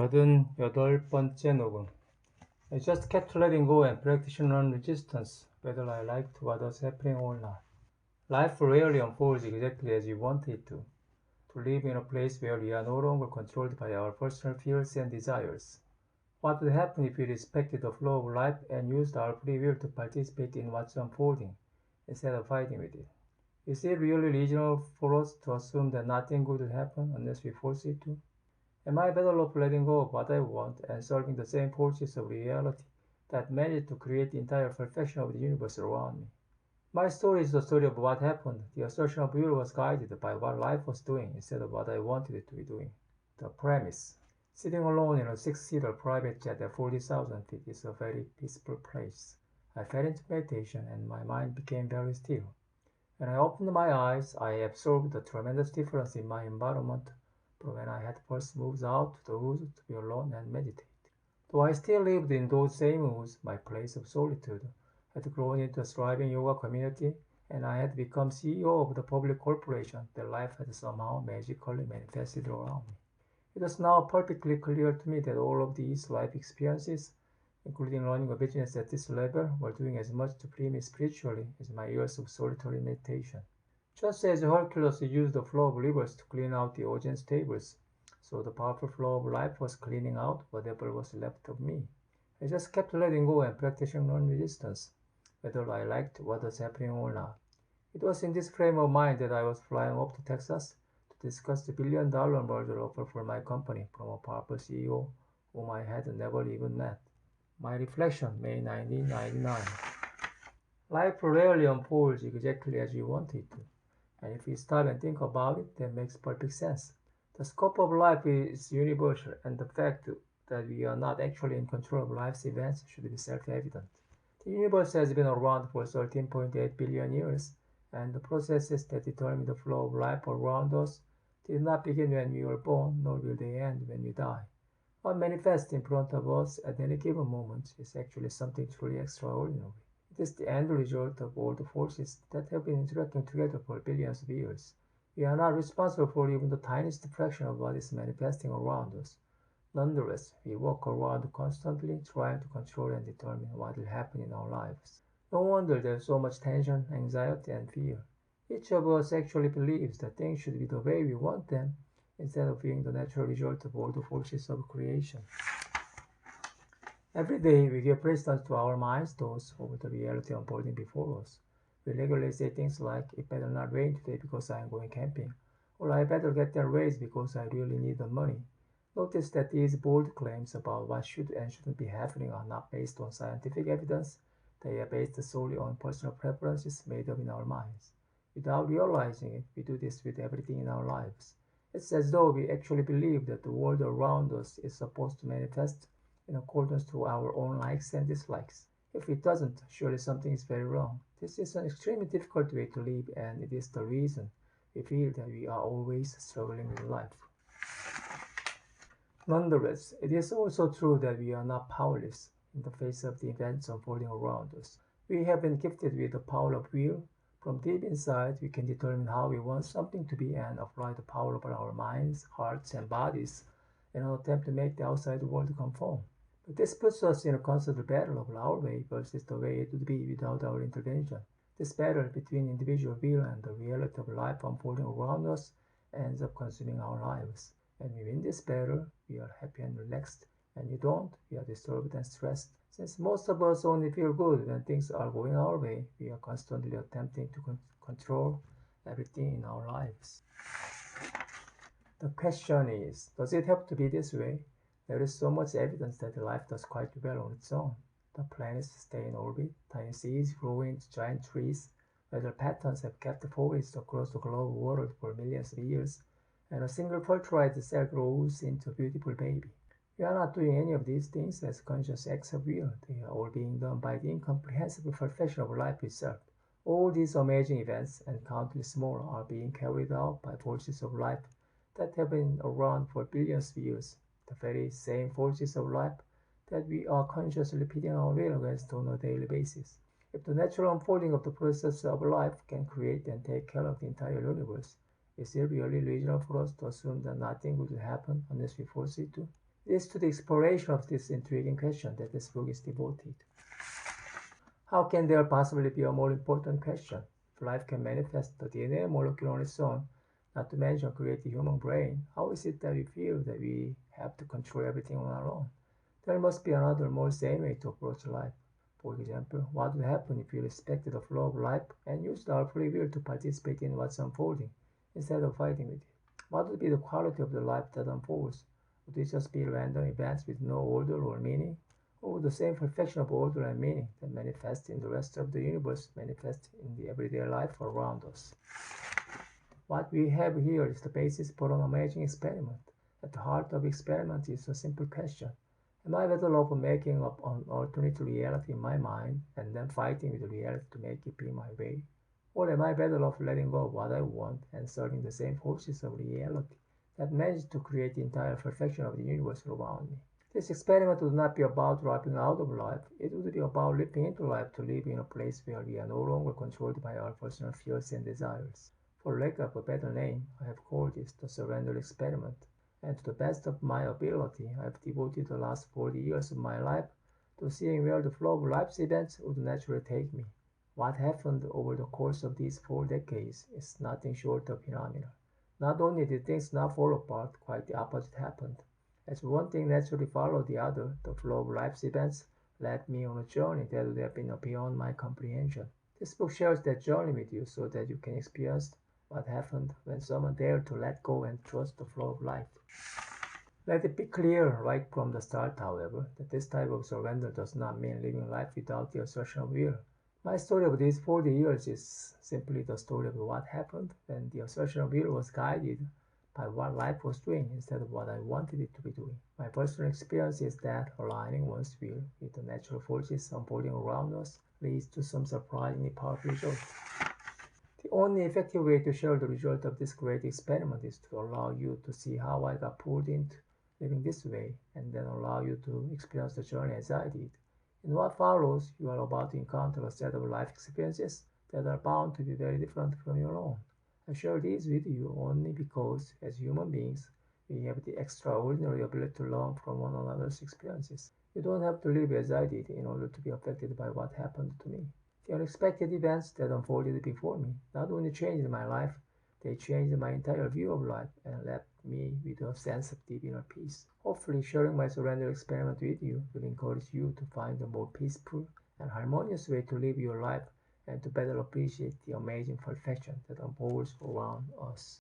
여덟 번째 녹음. I just kept letting go and practicing non-resistance, whether I liked what was happening or not. Life rarely unfolds exactly as we want it to live in a place where we are no longer controlled by our personal fears and desires. What would happen if we respected the flow of life and used our free will to participate in what's unfolding, instead of fighting with it? Is it really reasonable for us to assume that nothing good will happen unless we force it to? Am I better off letting go of what I want and serving the same forces of reality that managed to create the entire perfection of the universe around me? My story is the story of what happened. The assertion of will was guided by what life was doing instead of what I wanted it to be doing. The premise. Sitting alone in a six-seater private jet at 40,000 feet is a very peaceful place. I fell into meditation and my mind became very still. When I opened my eyes, I observed the tremendous difference in my environment from when I had first moved out to the woods to be alone and meditate. Though I still lived in those same woods, my place of solitude had grown into a thriving yoga community, and I had become CEO of the public corporation that life had somehow magically manifested around me. It was now perfectly clear to me that all of these life experiences, including running a business at this level, were doing as much to free me spiritually as my years of solitary meditation. Just as Hercules used the flow of rivers to clean out the ocean's tables, so the powerful flow of life was cleaning out whatever was left of me. I just kept letting go and practicing non-resistance, whether I liked what was happening or not. It was in this frame of mind that I was flying off to Texas to discuss the $1 billion merger offer for my company from a powerful CEO whom I had never even met. My reflection, May 1999. Life rarely unfolds exactly as we want it to. And if we stop and think about it, that makes perfect sense. The scope of life is universal, and the fact that we are not actually in control of life's events should be self-evident. The universe has been around for 13.8 billion years, and the processes that determine the flow of life around us did not begin when we were born, nor will they end when we die. What manifests in front of us at any given moment is actually something truly extraordinary. It is the end result of all the forces that have been interacting together for billions of years. We are not responsible for even the tiniest fraction of what is manifesting around us. Nonetheless, we walk around constantly trying to control and determine what will happen in our lives. No wonder there is so much tension, anxiety, and fear. Each of us actually believes that things should be the way we want them instead of being the natural result of all the forces of creation. Every day we give precedence to our minds thoughts over the reality unfolding before us. We regularly say things like, it better not rain today because I am going camping, or I better get that raise because I really need the money. Notice that these bold claims about what should and shouldn't be happening are not based on scientific evidence, they are based solely on personal preferences made up in our minds. Without realizing it, we do this with everything in our lives. It's as though we actually believe that the world around us is supposed to manifest in accordance to our own likes and dislikes. If it doesn't, surely something is very wrong. This is an extremely difficult way to live, and it is the reason we feel that we are always struggling with life. Nonetheless, it is also true that we are not powerless in the face of the events unfolding around us. We have been gifted with the power of will. From deep inside, we can determine how we want something to be and apply the power of our minds, hearts, and bodies in an attempt to make the outside world conform. But this puts us in a constant battle of our way versus the way it would be without our intervention. This battle between individual will and the reality of life unfolding around us ends up consuming our lives. When we win this battle, we are happy and relaxed. When we don't, we are disturbed and stressed. Since most of us only feel good when things are going our way, we are constantly attempting to control everything in our lives. The question is, does it have to be this way? There is so much evidence that life does quite well on its own. The planets stay in orbit, tiny seeds grow into giant trees, weather patterns have kept forests across the globe world for millions of years, and a single fertilized cell grows into a beautiful baby. We are not doing any of these things as conscious acts of will. They are all being done by the incomprehensible perfection of life itself. All these amazing events and countless more are being carried out by forces of life that have been around for billions of years, the very same forces of life that we are consciously pitting our will against on a daily basis. If the natural unfolding of the process of life can create and take care of the entire universe, is it really reasonable for us to assume that nothing will happen unless we force it to? It is to the exploration of this intriguing question that this book is devoted. How can there possibly be a more important question? If life can manifest the DNA molecule on its own, not to mention create the human brain, how is it that we feel that we have to control everything on our own? There must be another, more sane way to approach life. For example, what would happen if we respected the flow of life and used our free will to participate in what's unfolding instead of fighting with it? What would be the quality of the life that unfolds? Would it just be random events with no order or meaning? Or would the same perfection of order and meaning that manifests in the rest of the universe manifest in the everyday life around us? What we have here is the basis for an amazing experiment. At the heart of the experiment is a simple question. Am I better off making up an alternate reality in my mind and then fighting with reality to make it be my way? Or am I better off letting go of what I want and serving the same forces of reality that managed to create the entire perfection of the universe around me? This experiment would not be about dropping out of life, it would be about leaping into life to live in a place where we are no longer controlled by our personal fears and desires. For lack of a better name, I have called this the surrender experiment, and to the best of my ability, I have devoted the last 40 years of my life to seeing where the flow of life's events would naturally take me. What happened over the course of these 4 decades is nothing short of phenomenal. Not only did things not fall apart, quite the opposite happened. As one thing naturally followed the other, the flow of life's events led me on a journey that would have been beyond my comprehension. This book shares that journey with you so that you can experience what happened when someone dared to let go and trust the flow of life. Let it be clear right from the start, however, that this type of surrender does not mean living life without the assertion of will. My story of these 40 years is simply the story of what happened when the assertion of will was guided by what life was doing instead of what I wanted it to be doing. My personal experience is that aligning one's will with the natural forces unfolding around us leads to some surprisingly powerful results. The only effective way to share the result of this great experiment is to allow you to see how I got pulled into living this way, and then allow you to experience the journey as I did. In what follows, you are about to encounter a set of life experiences that are bound to be very different from your own. I share these with you only because, as human beings, we have the extraordinary ability to learn from one another's experiences. You don't have to live as I did in order to be affected by what happened to me. The unexpected events that unfolded before me not only changed my life, they changed my entire view of life and left me with a sense of deep inner peace. Hopefully, sharing my surrender experiment with you will encourage you to find a more peaceful and harmonious way to live your life and to better appreciate the amazing perfection that unfolds around us.